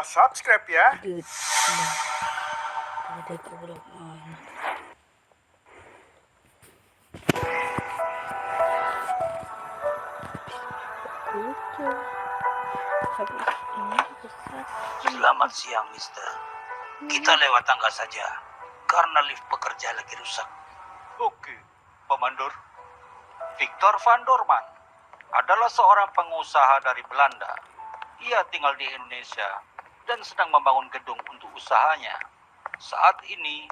subscribe ya. Selamat siang, Mister. Kita lewat tangga saja, karena lift pekerja lagi rusak. Oke, Pak Mandor. Victor van Dorman adalah seorang pengusaha dari Belanda. Ia tinggal di Indonesia dan sedang membangun gedung untuk usahanya. Saat ini,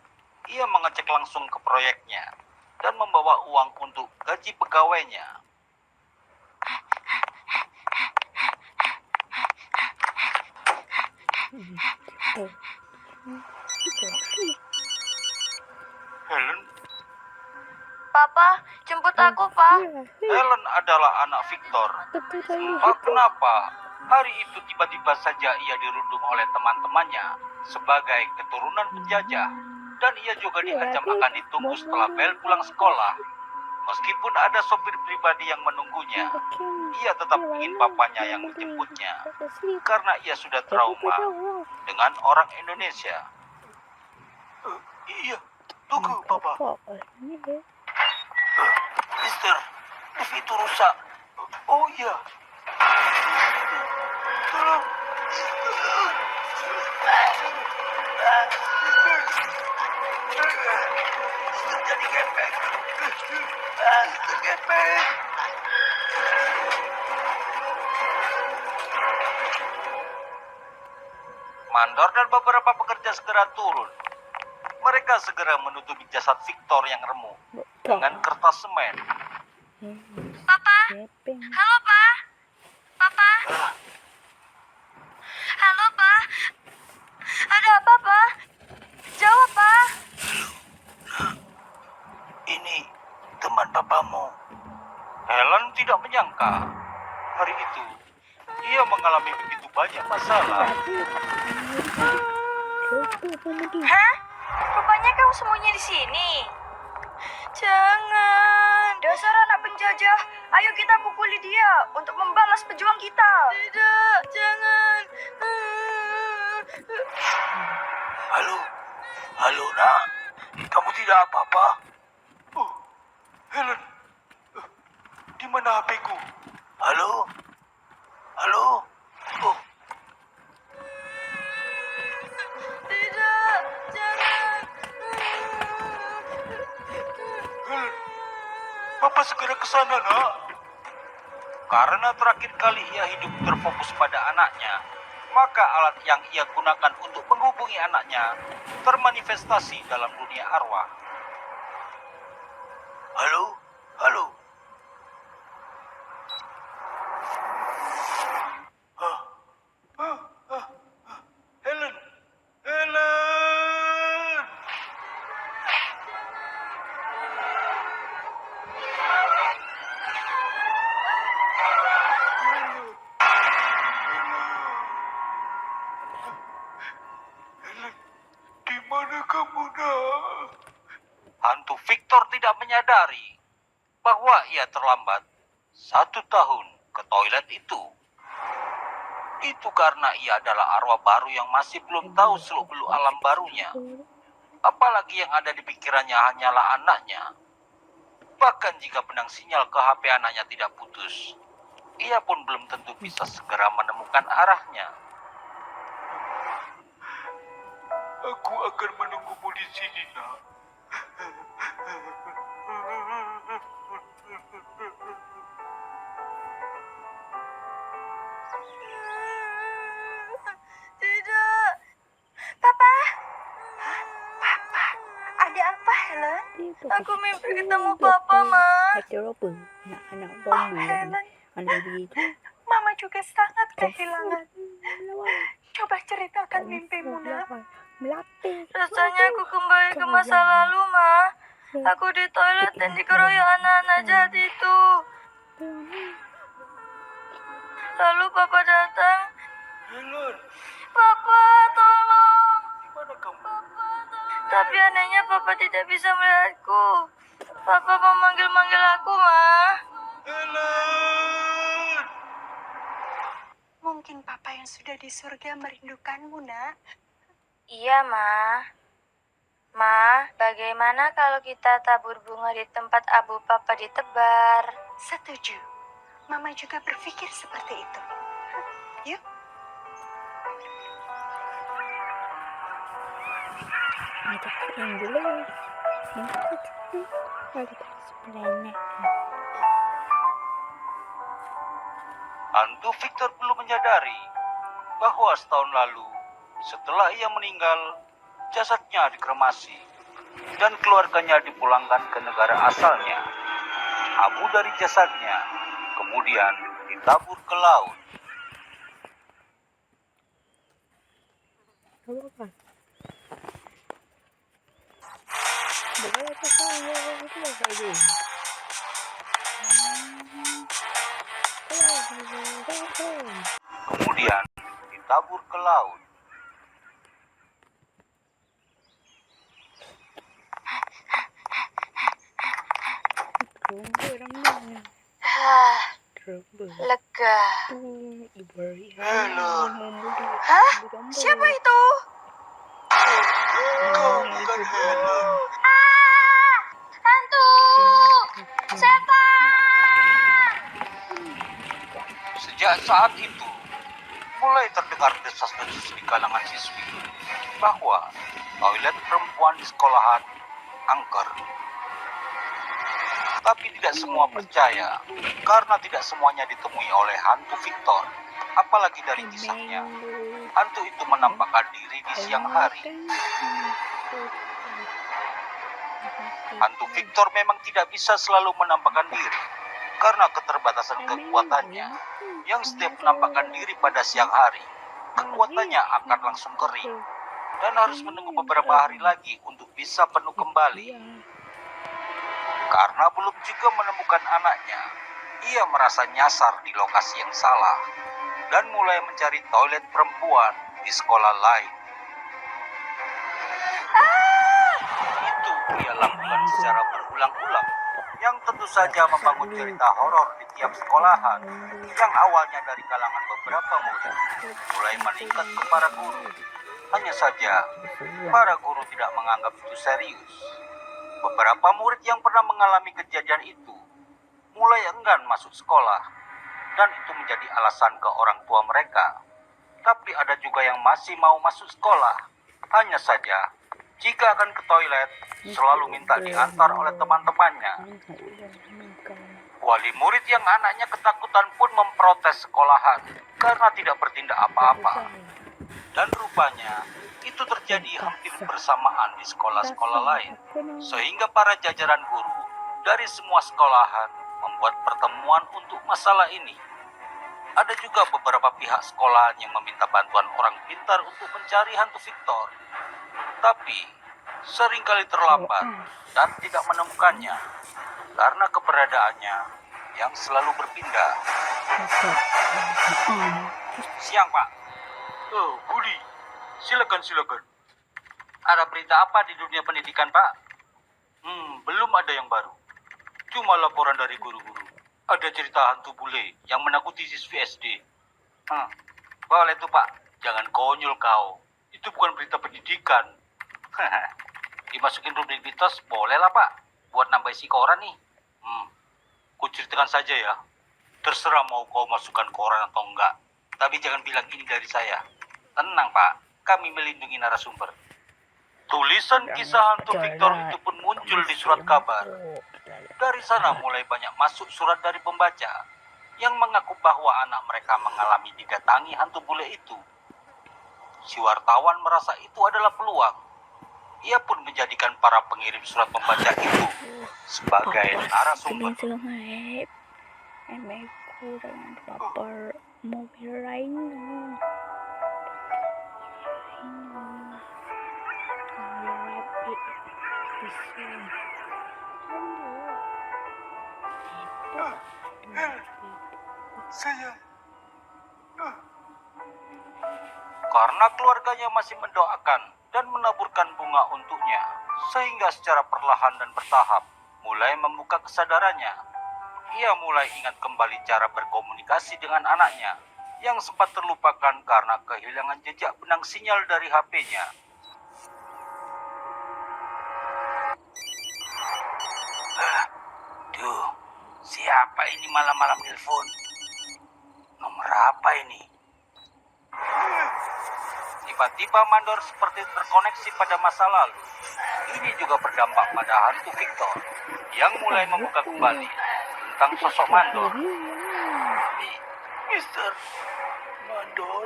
ia mengecek langsung ke proyeknya dan membawa uang untuk gaji pegawainya. Helen? Papa, jemput aku, Pak. Helen adalah anak Victor. Entah kenapa, hari itu tiba-tiba saja ia dirundung oleh teman-temannya sebagai keturunan penjajah. Dan ia juga diancam akan ditunggu setelah Bel pulang sekolah. Meskipun ada sopir pribadi yang menunggunya, ia tetap ingin papanya yang menjemputnya. Karena ia sudah trauma dengan orang Indonesia. Iya, tunggu, Papa. Mister, lift itu rusak. Oh iya. Tolong. Jadi gepeng. Gepeng. Mandor dan beberapa pekerja segera turun. Mereka segera menutupi jasad Victor yang remuk dengan kertas semen. Papa? Halo, Pak? Papa? Halo, Pak? Ada apa, Pak? Jawab, Pak. Ini teman papamu. Helen tidak menyangka hari itu ia mengalami begitu banyak masalah. Hah? Rupanya kamu sembunyi di sini. Jangan. Dasar anak penjajah. Ayo kita pukuli dia untuk membalas pejuang kita. Tidak, jangan. Halo nak, kamu tidak apa-apa? Oh, Helen, di mana HP-ku? Halo? Oh, Tidak, jangan. Helen, Papa segera ke sana nak. Karena terakhir kali ia hidup terfokus pada anaknya, maka alat yang ia gunakan untuk menghubungi anaknya termanifestasi dalam dunia arwah. Halo? Helen! Di mana kamu nak? Hantu Victor tidak menyadari bahwa ia terlambat 1 tahun ke toilet itu. Itu karena ia adalah arwah baru yang masih belum tahu seluk-beluk alam barunya. Apalagi yang ada di pikirannya hanyalah anaknya. Bahkan jika benang sinyal ke HP anaknya tidak putus, ia pun belum tentu bisa segera menemukan arahnya. Aku akan menunggumu di sini, nak. Tidak. Papa? Papa? Ada apa, Helen? Aku mimpi ketemu Papa, Ma. Helen, Mama juga sangat kehilangan. Coba ceritakan mimpimu, nak. Rasanya aku kembali ke masa lalu, Ma. Aku di toilet dan dikeroyok anak-anak jahat itu. Lalu Papa datang. Helen, Papa, tolong. di mana kamu? Papa, tolong. Tapi anehnya Papa tidak bisa melihatku. Papa memanggil-manggil aku, Ma. Helen! Mungkin yakin Papa yang sudah di surga merindukanmu, nak? Iya, Ma. Ma, bagaimana kalau kita tabur bunga di tempat abu Papa ditebar? Setuju. Mama juga berpikir seperti itu. Yuk. Ngajak yang dulu. Lagi sebelahnya. Hantu Victor belum menyadari bahwa setahun lalu, setelah ia meninggal, jasadnya dikremasi dan keluarganya dipulangkan ke negara asalnya. Abu dari jasadnya kemudian ditabur ke laut. Apa? Boleh apa saya itu lagi. Kemudian ditabur ke laut. Lega. Halo. Hah? Siapa itu? Kau bukan Helen. Hantu! Setan! Sejak saat itu, mulai terdengar desas-desus di kalangan siswi bahwa toilet perempuan di sekolahan angker. Tapi tidak semua percaya, karena tidak semuanya ditemui oleh hantu Victor. Apalagi dari kisahnya, hantu itu menampakkan diri di siang hari. Hantu Victor memang tidak bisa selalu menampakkan diri, karena keterbatasan kekuatannya, yang setiap menampakkan diri pada siang hari, kekuatannya akan langsung kering, dan harus menunggu beberapa hari lagi untuk bisa penuh kembali. Karena belum juga menemukan anaknya, ia merasa nyasar di lokasi yang salah, dan mulai mencari toilet perempuan di sekolah lain. Itu ia lakukan secara berulang-ulang, yang tentu saja membangun cerita horor di tiap sekolahan, yang awalnya dari kalangan beberapa murid, mulai meningkat ke para guru. Hanya saja, para guru tidak menganggap itu serius. Beberapa murid yang pernah mengalami kejadian itu mulai enggan masuk sekolah, dan itu menjadi alasan ke orang tua mereka. Tapi ada juga yang masih mau masuk sekolah. Hanya saja, jika akan ke toilet, selalu minta diantar oleh teman-temannya. Wali murid yang anaknya ketakutan pun memprotes sekolahan karena tidak bertindak apa-apa. Dan rupanya, itu terjadi hampir bersamaan di sekolah-sekolah lain. Sehingga para jajaran guru dari semua sekolahan membuat pertemuan untuk masalah ini. Ada juga beberapa pihak sekolahan yang meminta bantuan orang pintar untuk mencari hantu Victor. Tapi seringkali terlambat dan tidak menemukannya karena keberadaannya yang selalu berpindah. Siang, Pak. Oh, Budi. Silakan. Ada berita apa di dunia pendidikan, Pak? Belum ada yang baru. Cuma laporan dari guru-guru. Ada cerita hantu bule yang menakuti siswi SD. Boleh tuh, Pak. Jangan konyol kau. Itu bukan berita pendidikan. Dimasukin rubrik mitos, boleh lah, Pak. Buat nambah isi koran nih. Ku ceritakan saja ya. Terserah mau kau masukkan koran atau enggak. Tapi jangan bilang ini dari saya. Tenang, Pak. Kami melindungi narasumber. Tulisan kisah hantu Victor itu pun muncul di surat kabar. Dari sana mulai banyak masuk surat dari pembaca yang mengaku bahwa anak mereka mengalami didatangi hantu bule itu. Si wartawan merasa itu adalah peluang. Ia pun menjadikan para pengirim surat pembaca itu sebagai narasumber. Kurang lapar mobil lainnya. Karena keluarganya masih mendoakan dan menaburkan bunga untuknya, sehingga secara perlahan dan bertahap mulai membuka kesadarannya. Ia mulai ingat kembali cara berkomunikasi dengan anaknya yang sempat terlupakan karena kehilangan jejak benang sinyal dari HP-nya. Duh, siapa ini malam-malam nelpon? Nomor apa ini? Tiba-tiba mandor seperti terkoneksi pada masa lalu. Ini juga berdampak pada hantu Victor yang mulai membuka kembali tentang sosok mandor. Mister Mandor,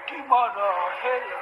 di mana Helen?